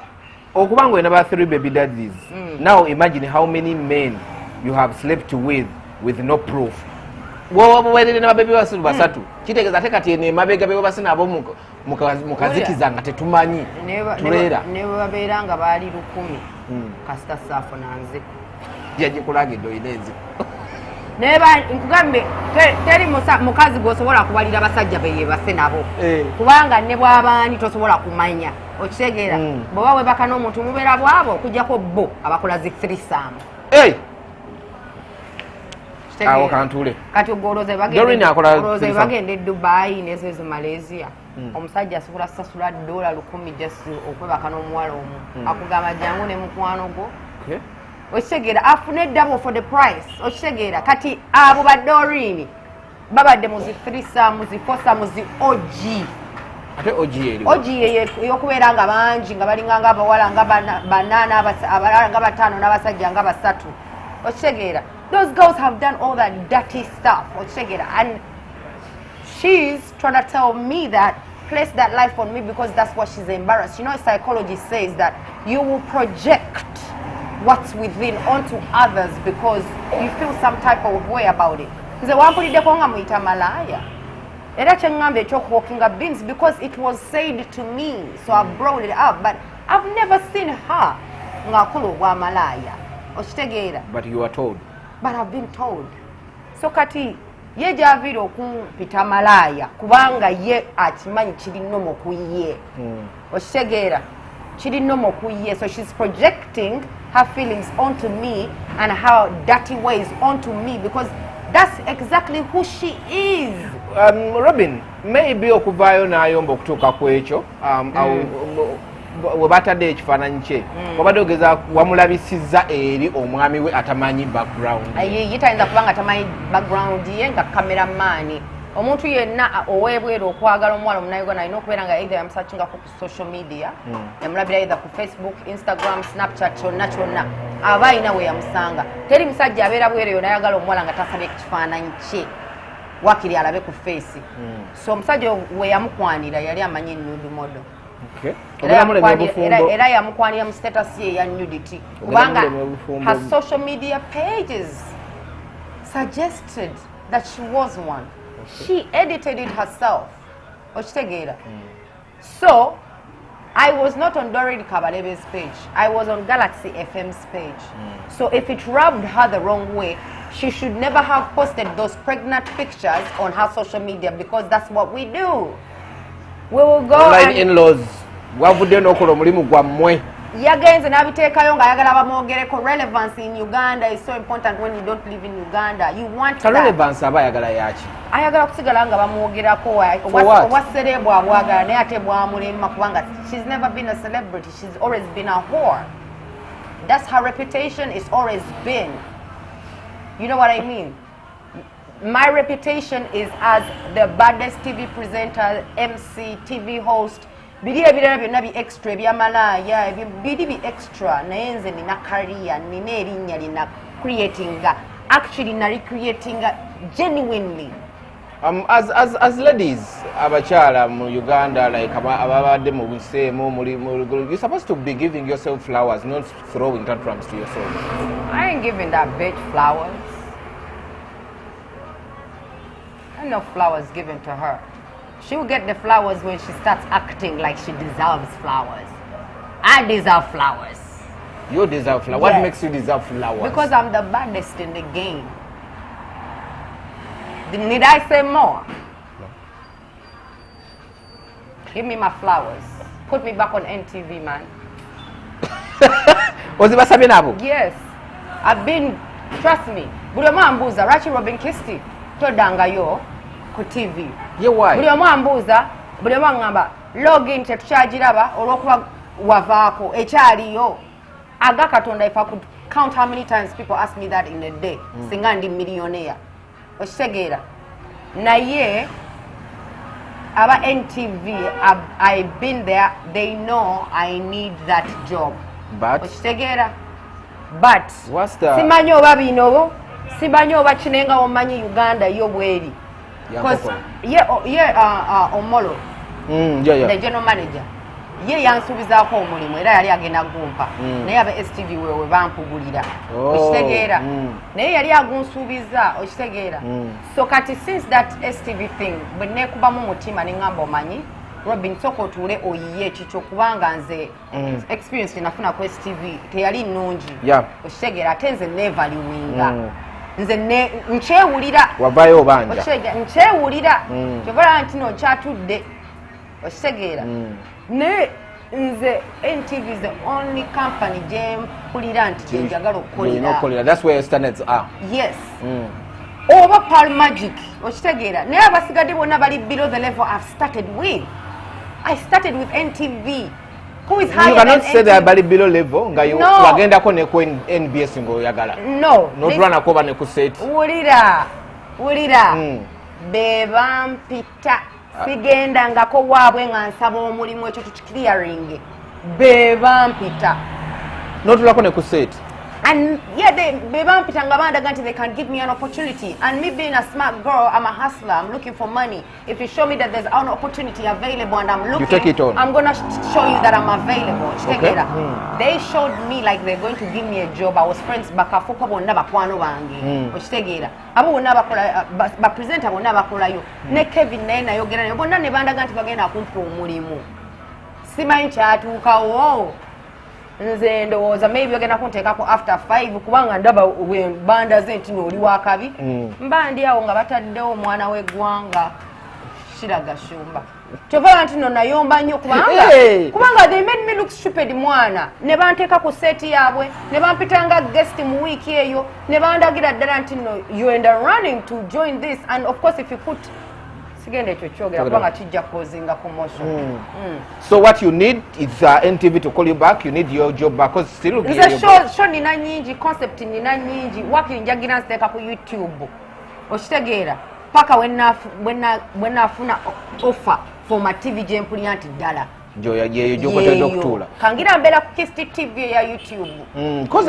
Okubango and about 3 baby daddies. Now imagine how many men you have slept with no proof. Where never baby was Basatu. Chiteka Zatekati and Mabega Basin Abo Mukaziki Zanga Tetumani.
Never Beranga Badi Rukumi. Casta Safonanzi.
Yajikuragi do Inezi.
Never in Kugambe, tell him Mukazi goes to Walla Kuali Nabasajja Basenabo. Kuanga never need to Walla Kumanya, or Chegera. Boa Yebaka no Mutumera Wabo, Kujako Bo, Abakulazi 3 Sam.
Hey! I can't do it.
Doreen Kabarebe Dubai, Neses Malaysia. Omusajja asubula sasula $10 just okwebaka n'omuwala omu akugamba jangu ne mukwano gwo okitegeera afune double for the price okitegeera kati abo ba Doreen babadde muzi 3 sam muzi 4 sam muzi OG
ate OG
eyokubeera nga bangi nga balinga nga abawala nga banana abalala nga batano n'abasajja nga basatu okitegeera. Those girls have done all that dirty stuff okitegeera, and she's trying to tell me that place that life on me because that's what she's embarrassed. You know, psychology says that you will project what's within onto others because you feel some type of way about it. Nze wampulideko nga muyita malaya era kyeŋŋamba ekyokuwalkinga beans because it was said to me, so I brought it up, but I've never seen her ng'akulu bwa malaya okitegeera.
But you are told.
But I've been told. So kati ye javira okumpita malaya kubanga ye akimanyi kiri nnomo ku ye okitegeera kiri nnomo ku ye, so she's projecting her feelings onto me and her dirty ways onto me because that's exactly who she is.
Robin, maybe okuvaayo n'ayomba okutuuka ku ekyo we batadde ekifaananyi kye wabadde ogeza wamulabisizza eri omwami we atamanyi background
ye tayinza kubanga atamanyi background ye nga kameramaani omuntu yenna owebweru okwagala omuwala omunayigo alina okubeera nga either yamusakingako ku social media yamulabira either ku Facebook, Instagram, Snapchat, kyonna aba alina we yamusanga. Teri musajja abeera bweru yonna ayagala omuwala nga tasabye ekifaananyi kye wakiri alabe ku face. So omusajja we yamukwanira yali amanyi nude model. Era yamukwanira mu status ye ya nudity kubanga her social media pages suggested that she was one. She edited it herself okitegeera. So I was not on Doreen Kabarebe's page, I was on Galaxy FM's page. So if it rubbed her the wrong way, she should never have posted those pregnant pictures on her social media because that's what we do. We will go
online in-laws wavudde n'okola omulimu gwammwe.
Yagenze n'abiteekayo ng'ayagala bamwogereko. Relevance in Uganda is so important when you don't live in Uganda. You want that.
Relevance aba ayagala yaki?
Ayagala kusigala nga bamwogerako obwa celeb abwagala naye ate bwamulema kubanga she's never been a celebrity. She's always been a whore. That's her reputation. It's always been. You know what I mean? My reputation is as the baddest TV presenter, MC, TV host. Bidi ebirala byonna bi extra ebya malaya bidi bi extra naye nze nina career nina erinnya lina creating actually na recreating genuinely.
As ladies abakyala mu Uganda like ababadde mu buseemu you're supposed to be giving yourself flowers, not throwing tantrums to yourself.
I ain't giving that bitch flowers. I no flowers given to her. She will get the flowers when she starts acting like she deserves flowers. I deserve flowers.
You deserve flowers? Yes. What makes you deserve flowers?
Because I'm the baddest in the game. Need I say more? No. Give me my flowers. Put me back on NTV, man. Yes. I've been, trust me. Bulema ambuza, Rachi Robin Kisti. Todanga yo. Ku TV.
Ye why?
Buli omu ambuuza, buli omu ngamba login tetukyagiraba olw'okuba wavaako ekyaliyo. Aga Katonda, if I could count how many times people ask me that in a day, singa ndi millionaire. Okitegeera. Naye aba NTV, I've been there, they know I need that job.
But what's the
simanyi oba bino simanyi oba kinenga omanyi Uganda yo bweri because Omolo the general manager ye yansubizaako omulimu era yali agenda gumpa naye aba STV wewe bampugulira okitegeera naye yali agunsuubiza okitegeera so kati since that STV thing bwe neekubamu mutima ne ngamba omanyi Robin soko tule oyiye kicho kubanga nze experience nafuna ku STV teyali nnungi okitegeera ate nze nevaluinga nze nkyewulira
wavayo obanja
okitegeera nkyewulira kyovala nti no kyatudde okitegeera ne nze NTV is the only company gye mpulira nti gyenjagala okukolera.
That's where your standards are.
Yes. Oba Pearl Magic okitegeera naye abasigadde bonna bali below the level I've started with. I started with NTV. Who is higher than NTV? You
cannot say that bali below level nga you wagendako ne ku NBS ng'oyagala.
No.
Notulana kuba ne ku set.
Wulira. Bebampita. Sigenda ngako waabwe nga nsaba omulimu ekyo tukiclearing. Bebampita.
Notulako ne ku set.
And yeah, they they can give me an opportunity. And me being a smart girl, I'm a hustler. I'm looking for money. If you show me that there's an opportunity available and I'm looking,
you take it on.
I'm gonna show you that I'm available.
Okay.
They showed me like they're going to give me a job. I was friends bakafuka bonna bakwano bange. Okitegeera. Abo bonna bakola ba presenter bonna bakolayo. Ne Kevin naye yogera ne bonna ne bandaga nti bagenda kumpa omulimu. Simanyi kyatuukawo. Nze ndowooza maybe ogenda kunteekako after 5 kubanga ndaba banda ze nti n'oli wakabi mba ndi awo nga bataddewo omwana w'eggwanga Shiraga Shumba kyovala nti no nayomba nnyo kubanga they made me look stupid mwana ne banteeka ku seeti yaabwe ne bampitanga guest mu wiiki eyo ne bandagira ddala nti no you end up running to join this and of course if you put sigende ekyo kyogera kubanga kijja kuzinga promotion.
So what you need is NTV to call you back. You need your job back because still
show nina nyingi concept nina nyingi wapi njagira nsteeka ku YouTube okitegeera paka when afuna offer for my TV gye mpulira nti ddala
Joya yokotenda okutula
kangira mbera ku Kisti TV ya YouTube
because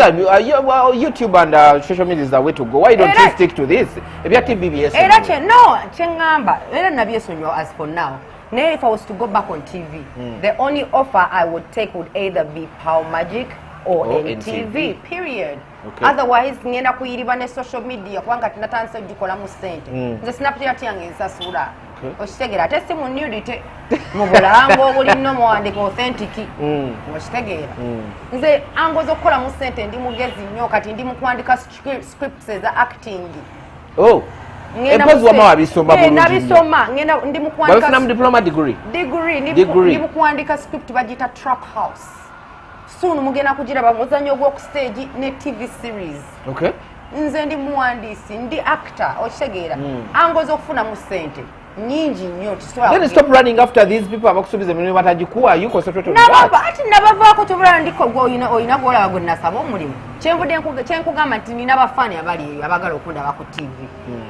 YouTube and social media is the way to go. Why don't you stick to this ebya TVBS
era no chengamba era nabyesonyo as for now. Now if I was to go back on TV the only offer I would take would either be Power Magic or NTV period.
Okay.
Otherwise ngenda kuyiriba ne social media kubanga tinatandise gikola mu sente nze Snapchat yange nsasula okitegeera ate si mu nudity mu bulango obuli nno muwandika authentic okitegeera nze angoza okukola mu sente ndi mugezi nnyo kati ndi mu kuwandika scripts eza acting
Empozi wama wabisoma bulungi
nabisoma ngenda ndi mu kuwandika
wabifuna mu diploma degree
ndi mu kuwandika script bagita Trap House soon mugenda kugiraba muzanyo gwo ku stage ne TV series.
Okay.
Nze ndi muwandisi ndi actor okitegeera angoza okufuna mu sente nyingi nnyo tiswa.
Then stop running after these people abakusubiza emirimu batagikuwa you concentrate on that.
Ati nabavaako tobula ndiko gwo oyina gwolaba gwe nasaba omulimu kyenkugamba nti nina abafaani abali eyo abagala okundaba ku TV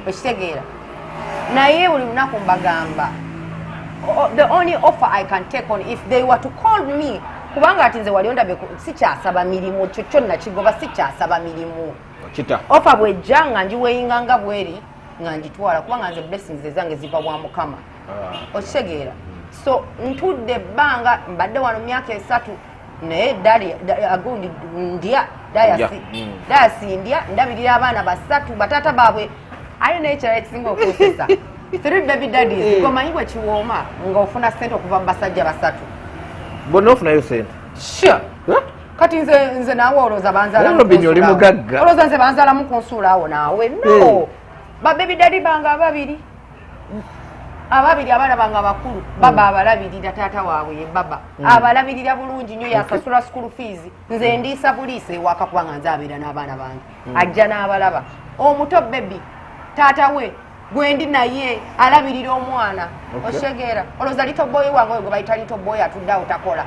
okitegeera naye buli lunaku mbagamba the only offer I can take on if they were to call me kubanga ati nze wali ondabe sikyasaba mirimu kyo kyonna kigoba sikyasaba mirimu
kita
offer bwejja nga njiweyinga nga bweri nga njitwala kubanga nze blessings ezange ziva bwa Mukama okitegeera so ntudde ebbanga mbadde wano myaka 3 naye agundi ndya dayasi ndya ndabirira abaana basatu batata baabwe alina ekirala ekisinga okwesesa 3 baby daddies gomanyi bwe kiwooma ng'ofuna ssente okuva mu basajja basatu
bonna ofunayo sente
sure kati nze naawe olowooza banzaalamu
oli mugagga
olowooza nze banzaalamu ku nsuula awo naawe no babebi dadi bange ababiri abaana bange abakulu baba abalabirira taata waabwe ye baba abalabirira bulungi nnyo yasasula school fees nze ndiisa buliisa ewaka kubanga nze abeera n'abaana bange ajja n'abalaba omuto bebi taata we gwendi naye alabirira omwana okitegeera olowooza little boy wange oyo gwe bayita little boy atuddeawo takola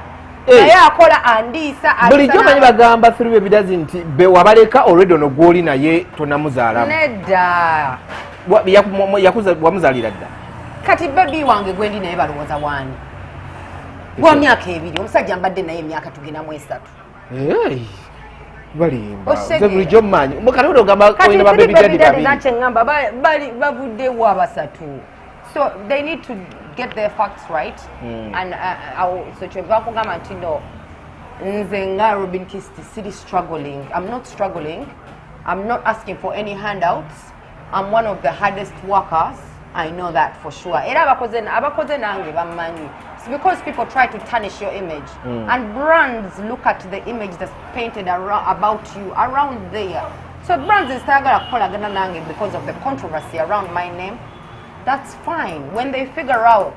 naye akola andiisa
bulijjo manyi bagamba through ebidazi nti wabaleka already ono gwoli naye tonamuzaalamu
nedda
wamuzaalira dda
kati baby wange gwendi naye balowooza wani gwa myaka 2 omusajja mbadde naye emyaka tuginamu 3
bulijjo mmanyi mukati ogamba olina babebi dadi babiri
nakye ngamba bavuddewo abasatu. So they need to get their facts right. And so kyebakugamba nti no nze nga Robin Kisti siri struggling. I'm not struggling. I'm not asking for any handouts. I'm one of the hardest workers. I know that for sure. Era abakoze nange bamanyi. It's because people try to tarnish your image. And brands look at the image that's painted about you around there. So brands is tagala kukolagana nange because of the controversy around my name. That's fine. When they figure out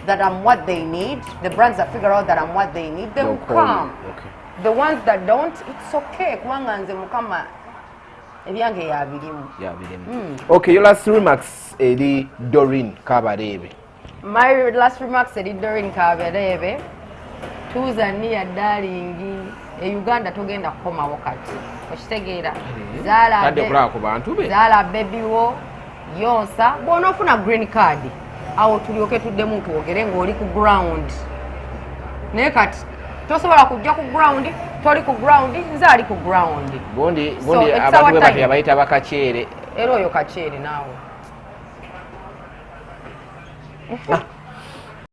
that I'm what they need, the brands that figure out that I'm what they need, they will come.
Okay.
The ones that don't, it's okay. Kubanga nze mukama ebyange yabirimu.
Okay, your last remarks eri Doreen Kabarebe.
My last remarks eri Doreen Kabarebe. Tuzania darling Uganda togenda kukomawo kati. Okitegeera. Zala baby wo yonsa bw'onoofuna green card awo tulyoke tuddemu twogere ng'oli ku ground naye kati tosobola kujja ku ground toli ku ground nze ali ku ground
gundi abantu bwe batya bayita bakaceere
era oyo kaceere naawe